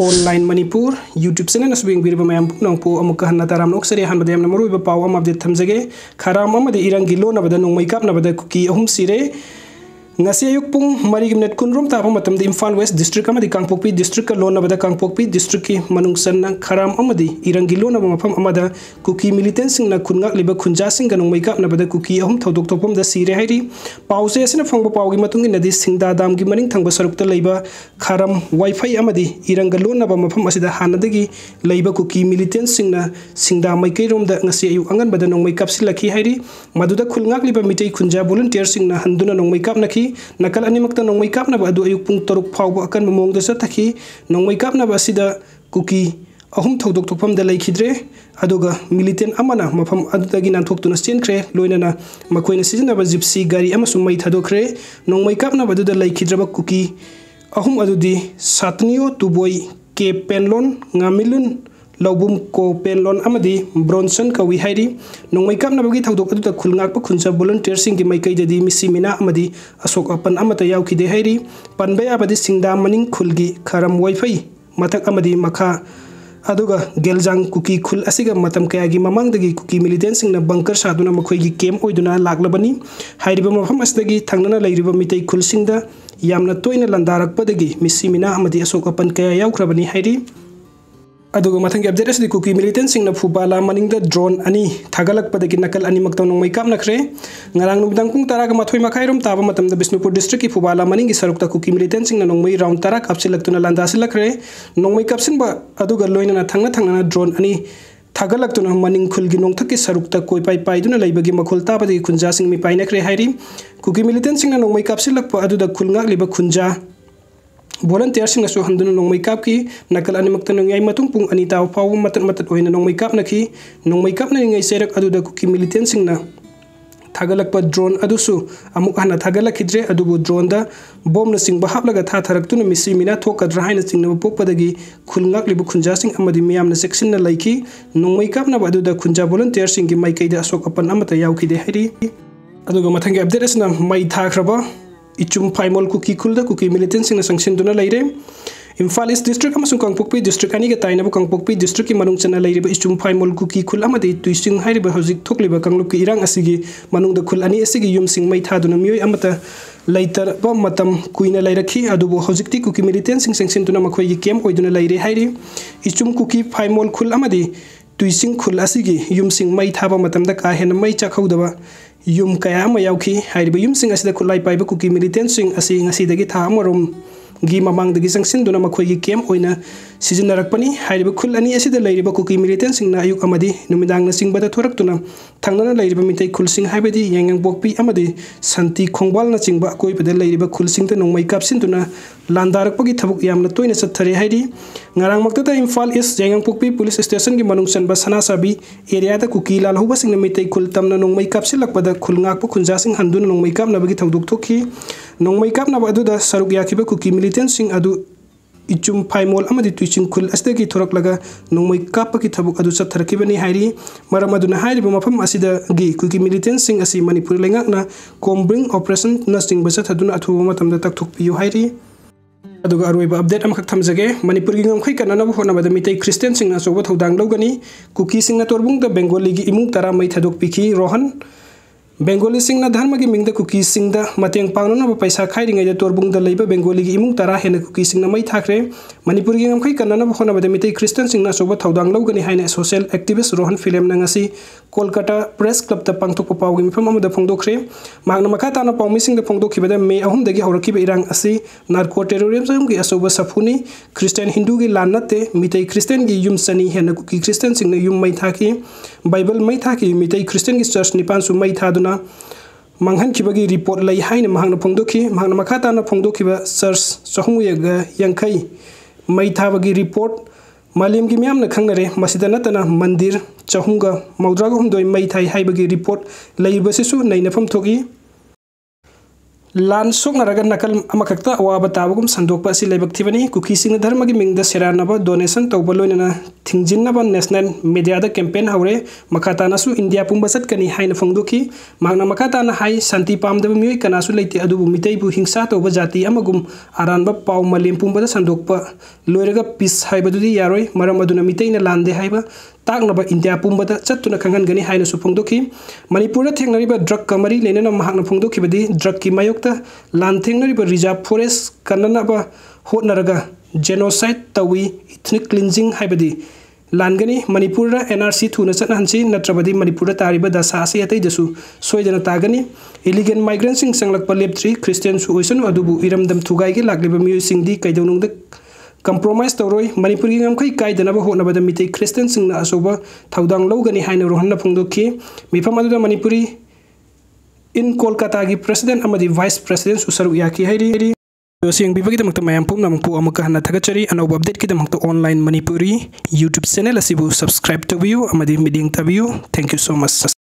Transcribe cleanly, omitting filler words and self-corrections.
Online Manipur YouTube channel असबिंग बिरबा मैम पुनंगपो अमुक हन्ना ताराम नोक्सरे हनबदे हमना मरुइबा पाव अम अपडेट थमजगे खराम अमदे इरंगी लोनबदा नोंगमै कापनबदा कुकी अहुम सिरे ngasi ayuk pung mari minute kunrum ta pamatam di Imphal West district amadi Kangpokpi district ka Lonnbada Kangpokpi district ki manungsan na Kharam amadi Erangi lona mafam amada Kuki militant sing na khungak liba khunja sing ka nongmei kapnabada Kuki ahum thodok topom da Sire hairi pause asina phangba pawgi matung inadi singda dam gi maning thangba sarukta leiba Kharam wifi amadi Eranga lona ba mafam asida hanadagi leiba Kuki militant sing na singda maikai rom da ngasi ayuk angan bada nongmei kapsilaki hairi maduda khulngak liba mitei khunja volunteer sing na handuna nongmei kapnaki nakal animakta nongmei kapnaba adu ayuk pung toruk phawba akan mamong da sathaki nongmei kapnaba asida Kuki ahum thodok thopam da leikhidre aduga militant amana mafam adudagi nanthok tuna chenkre loinana makoina sizinaba gypsy gari amasum mai thadokre nongmei kapnaba adu da leikhidra Kuki ahum adudi satnio tuboi ke penlon ngamilun laubum ko penlon amadi bronson kawi hairi nongmei kapnabagi thodok adu da khulngak pa khuncha volunteer sing gi maikai dadi misimina amadi asok apan amata yaukide hairi panbai abadi singda maning khulgi Kharam wifi matak amadi makha aduga geljang Kuki khul asiga matam kayagi mamangdagi Kuki militant sing na bunker saduna makhoigi kem oiduna laglabani hairiba mafam asdagi thangnana leiriba mitei khul singda yamna toina landarakpadagi misimina amadi asok apan kaya yaukrabani hairi aduga mathang update asdi Kuki militant sing na phubala maningda drone ani thagalak padagi nakal ani maktaw nongmei kapnakre ngarang nubdang pung taraga mathoi makhairom taba matamda Bisnupur district ki phubala maningi sarukta Kuki militant sing na nongmei round tara kapsilaktuna landasilakre nongmei kapsinba aduga loinana thangna drone ani thagalakuna maning khulgi nongthaki sarukta koipai paiduna leibagi makhol tabadi khunja sing mi painakre hairi Kuki militant sing na nongmei kapsilakpa aduda khulngak liba khunja volunteer sing asu handuna nongmei kapki nakal animakta nongyai matung pung anita paw matat oina nongmei kapnaki nongmei kapna ngai serak aduda Kuki militant sing na thagalakpa drone adusu amuk hana thagalakidre adubu drone da bom na sing bahaplaga tharaktuna misimina thokadra haina sing na pokpadagi khulngak libu khunja sing amadi miyam na section na laiki nongmei kapna aduda khunja volunteer sing gi maikai da asok apan amata yaukide hairi aduga mathangi update asna mai thakraba ichum paimol Kuki khulda Kuki militant sing na sanction duna leire Imphal East district amasung Kangpokpi district ani ga taina Kangpokpi district ki manung chana leiriba ichum paimol Kuki khul amadi tuising hairiba hojik thokliba kangluk ki irang asigi manung da khul ani asigi yum sing mai thaduna mioi amata leitar ba matam kuina leirakhi adubu hojikti Kuki militant sing sanction duna makhoi gi kem oiduna leire hairi ichum Kuki paimol khul amadi tuising khul asigi yum sing mai thaba matam da ka hena mai chakhaudaba yum kaya ama yauki hairiba yum sing asida khulai paiba Kuki militant sing asi ngasi dagi tha amarom gi mamang dagi sangsin duna makhoi gi kem oina sijinarakpani hairiba khul ani asida leiriba Kuki militant sing na ayuk amadi numidang na singbada thoraktuna thangnana leiriba mitei khul sing haibadi yangang bokpi amadi santi khongbal na chingba koi pada leiriba khul sing ta nongmei kapsin duna landarakpagi thabuk yamna toina sathare hairi ngarang maktata Imphal East yangang bokpi police station gi manung sanba sanasabi area da Kuki lalhuba sing na mitei khul tamna nongmei kapsilakpada khulngak pa khunja sing handuna nongmei kapna bagi thodok thokhi nongmei kapna aduda saruk yakiba Kuki militant sing adu ichum paimol amadi tuiching khul asdagi thoraklaga nongmei kapaki thabuk adu satharakibani hairi maram aduna hairiba mafam asida gi Kuki militant sing asi Manipur lengakna combring operation na sing basa thaduna athuba matamda takthokpiyu hairi aduga aroiba update amakak thamjage Manipur gi ngamkhai kanana bo hona bada mitei Christian sing na soba thodang logani Kukisingna Torbungda Bengaligi EMUNG tara mai THADOKPIKHI ROHAN Bengali sing na dharma gi mingda Kukisingda mateng pangnona ba paisa khairingai da Torbungda leiba Bengali gi EMUNG tara hena Kukisingna mai thakre Manipur gi ngamkhai kanana bo hona bada mitei Christian sing na soba thodang logani haina social activist ROHAN film na ngasi Kolkata Press Club ta pangthokpa pawgi mifam amada phongdokhre magna makha tana pawmi sing da phongdokhibada May 6 dagi hawrakiba irang asi narco terrorism gi asoba safuni Christian Hindu gi lanate mitei Christian gi yum sani hena Kuki Christian sing na yum mai thaki Bible mai thaki mitei Christian gi church nipan su mai thaduna manghan kibagi report lai haina mahangna phongdokhi magna makha tana phongdokhiba church sahumuyaga yankai mai thabagi report Malim gi miyam na khangnare masida natana mandir chahunga maudraga humdoi mai thai haibagi report leibasisu nainafam thogi lan soknaraga nakal amakakta awaba tabagum sandokpa asi leibak thibani Kukisingna dharma gi mingda seranaba donation tawba loinana थिंजिन्नबा national media campaign हौरे मखातानासु India पुंबा चटकनी हाइना फोंदोखी मांगना मखाताना high शांति पामदबा मियोय कनासु लेते अदुबु मितैबु हिंसा तौबा जाति अमगुम आरानबा पाउ मलेम पुंबदा संदोकपा लोयरगा पीस हाइबदुदी यारोय मरम अदुना मितैना लांदे हाइबा ताकनबा इंडिया पुंबदा चत्तुना खंगनगनी हाइनासु फोंदोखी मणिपुरदा थेंगनरिबा ड्रग का मरी लेनना महाकना फोंदोखिबदी ड्रग की मायोक्ता लान थेंगनरिबा रिजर्व फॉरेस्ट कन्ननबा होटनरगा जेनोसाइड तवी इथनिक क्लींजिंग हाइबदी लानगनी मणिपुर एनआरसी थूना चटहनसी नत्रबदी मणिपुर तारिबा दशा असे अतैदसु सोयदना तागनी इलीगल माइग्रेंट्स संगलकपा लेप्ट्री क्रिश्चियन सुइसन अदुबु इरमदम थुगाइगे लाक्लिबा मियोयसिंगदी कैदौनुंगदा कंप्रोमाइज तौरोय मणिपुरी गमखै कायदनबा होटनबदा मितै क्रिश्चियन सिंगना असोबा थौदांग लौगनी हाइना रोहनना फोंदोखी मिफम अदुदा मणिपुरी इन कोलकाता की प्रेसिडेंट अमदी वाइस प्रेसिडेंट सुसरु याकी हाइरी सिंगबीबगीदमक्ता मयाम पुमनमकु अमुका हन्ना थगचरी अनौबा अपडेट कीदमक्ता ऑनलाइन मणिपुरी यूट्यूब चैनल असिबु सब्सक्राइब तबियु अमदी मीडिंग तबियु थैंक यू सो मच।